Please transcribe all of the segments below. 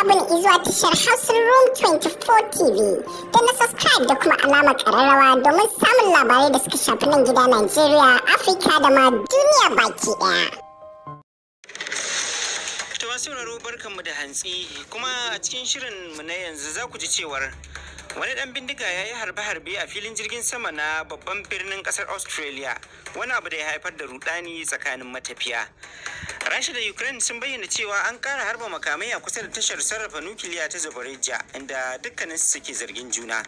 abin izuwa tashar Hausa Room 24 TV. Da na subscribe da kuma alamar ƙararrawa domin samun labarai da suka shafi nan gida Najeriya, Afirka da ma duniya baki ɗaya. To masu sauraro barkanmu da hantsi, kuma a cikin shirin mu na yanzu za ku ji cewar wani dan bindiga ya yi harbe-harbe a filin jirgin sama na babban birnin kasar Australia, wani abu da ya haifar da rudani tsakanin matafiya. Rasha da Ukraine sun bayyana cewa an kara harba makamai a kusa da tashar sarrafa nukiliya ta Zaporizhzhia, inda dukkanin su suke zargin juna.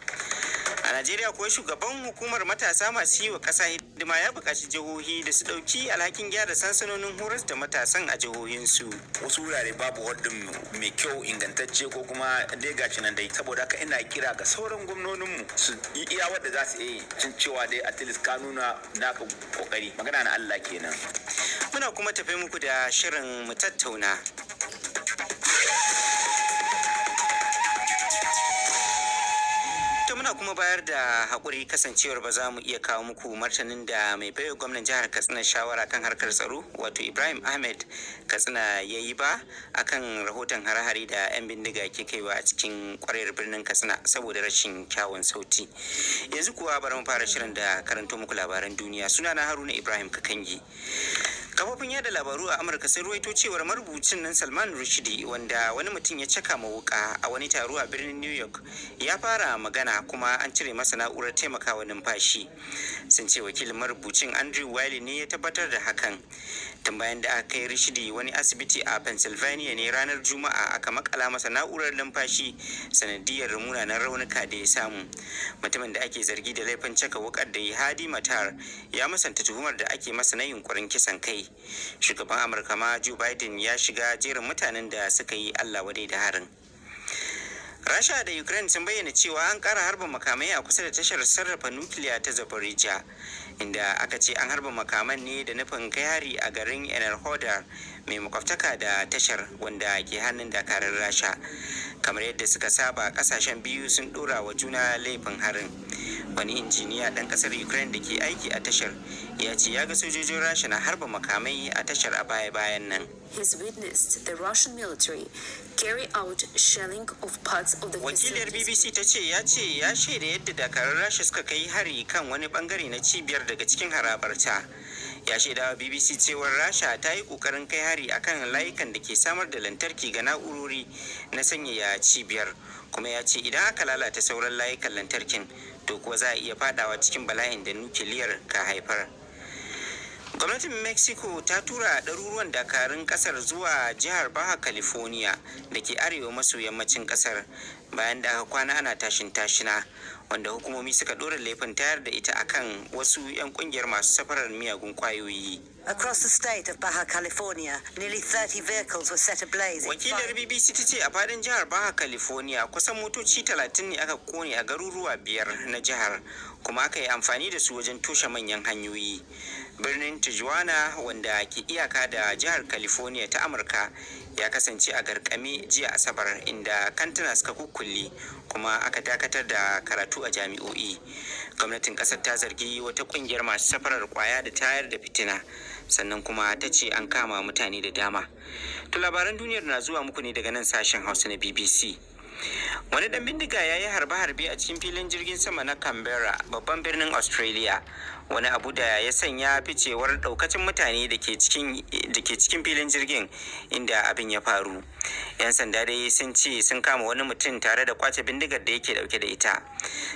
A Najeriya kuwa shugaban hukumar matasa masu yi wa ƙasa hidima ya buƙaci jihohi da su ɗauki alhakin gyara sansanonin horas da matasan a jihohinsu. Wasu wurare babu wadin mai kyau ingantacce ko kuma dai gaci nan dai, saboda haka ina kira ga sauran gwamnoninmu su yi iya wadda za su yi cin cewa dai a tilis ka nuna naka kokari. Magana na Allah kenan. Muna kuma tafe muku da shirin mu tattauna. Muna kuma bayar da haƙuri kasancewar ba za mu iya kawo muku martanin da mai baiwa gwamnan jihar Katsina shawara kan harkar tsaro wato Ibrahim Ahmed Katsina ya yi ba akan rahoton hare-hare da 'yan bindiga ke kaiwa a cikin ƙwarewar birnin Katsina saboda rashin kyawun sauti. Yanzu kuwa bari mu fara shirin da karanto muku labaran duniya. Sunana Haruna Ibrahim Kakangi. Kafofin yada labaru a Amurka sun ruwaito cewar marubucin nan Salman Rushdie, wanda wani mutum ya caka ma wuka a wani taro a birnin New York, ya fara magana kuma an cire masa na'urar taimakawa numfashi. Sun ce wakilin marubucin Andrew Wiley ne ya tabbatar da hakan. Tun bayan da aka kai Rushdie wani asibiti a Pennsylvania ne ranar Juma'a aka makala masa na'urar numfashi sanadiyar munanan raunuka da ya samu. Mutumin da ake zargi da laifin caka wukar da Hadi Matar ya musanta tuhumar da ake masa na yunkurin kisan kai. Shugaban Amurka ma Joe Biden ya shiga jerin mutanen da suka yi Allah wadai da harin. Rasha da Ukraine sun bayyana cewa an ƙara harba makamai a kusa da tashar sarrafa nukiliya ta Zaporizhzhia, inda aka ce an harba makaman ne da nufin kai hari a garin Enerhodar mai makwabtaka da tashar, wanda ke hannun dakarun Rasha. Kamar yadda suka saba, kasashen biyu sun ɗora wa juna laifin harin. Wani injiniya ɗan ƙasar Ukraine da ke aiki a tashar ya ce ya ga sojojin Rasha na harba makamai a tashar a baya-bayan nan. He's witnessed the Russian military carry out shelling of parts of the Wakilar BBC ta ce ya shaida yadda dakarun Rasha suka kai hari kan wani bangare na cibiyar daga cikin harabarta. Ya shaida wa BBC cewar Rasha ta yi kokarin kai hari akan layukan da ke samar da lantarki ga na'urori na sanyaya cibiyar, kuma ya ce idan aka lalata sauran layukan lantarkin to kuwa za a iya fadawa cikin bala'in da nukiliyar ka haifar. Gwamnatin Mexico ta tura ɗaruruwan dakarun ƙasar zuwa jihar Baja California da ke arewa maso yammacin ƙasar bayan da aka kwana ana tashin-tashina, wanda hukumomi suka ɗora laifin tayar da ita akan wasu 'yan ƙungiyar masu safarar miyagun ƙwayoyi. Across the state of Baja California, nearly 30 vehicles were set ablaze. Wakilar BBC ta ce a fadin jihar Baja California kusan motoci 30 ne aka kone a garuruwa 5 na jihar, kuma aka yi amfani da su wajen toshe manyan hanyoyi. Birnin Tijuana, wanda ke iyaka da jihar California ta Amurka, ya kasance a garkame jiya Asabar, inda kantuna suka kukkulle kuma aka dakatar da karatu a jami'o'i. Gwamnatin kasar ta zargi wata kungiyar masu safarar kwaya da tayar da fitina, sannan kuma ta ce an kama mutane da dama. To labaran duniyar na zuwa muku ne daga nan sashen Hausa na BBC. Wani dan bindiga ya yi harbe-harbe a cikin filin jirgin sama na Canberra, babban birnin Australia, wani abu da ya sanya ficewar daukacin mutane da ke cikin filin jirgin inda abin ya faru. 'Yan sanda dai sun ce sun kama wani mutum tare da kwace bindigar da yake dauke da ita.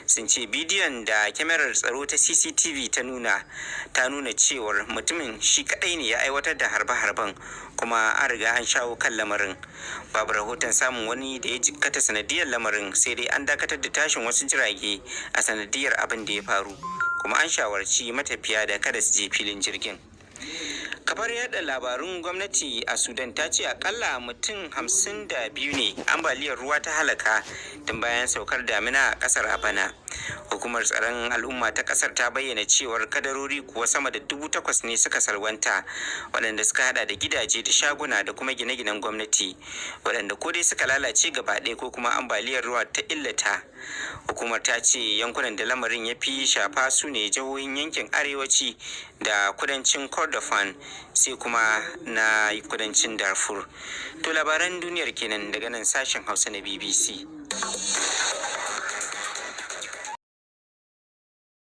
Sun ce bidiyon da kyamarar tsaro ta CCTV ta nuna cewar mutumin shi kadai ne ya aiwatar da harbe-harben, kuma an riga an shawo kan lamarin. Babu rahoton samun wani da ya jikkata sanadiyar lamarin, sai dai an dakatar da tashin wasu jirage a sanadiyar abin da ya faru, kuma an shawarci matafiya da kada su je filin jirgin. Kafar yada labarun gwamnati a Sudan ta ce akalla mutum 52 ne ambaliyar ruwa ta halaka tun bayan saukar damina a kasar a bana. Hukumar tsaron al'umma ta kasar ta bayyana cewar kadarori kuwa sama da 8,000 ne suka salwanta, waɗanda suka hada da gidaje da shaguna da kuma gine-ginen gwamnati, waɗanda ko dai suka lalace gaba ɗaya ko kuma ambaliyar ruwa ta illata. Hukumar ta ce yankunan da lamarin ya fi shafa su ne jihohin yankin arewaci da kudancin Kordofan, sai kuma na kudancin Darfur. To labaran duniyar kenan daga nan sashen Hausa na BBC.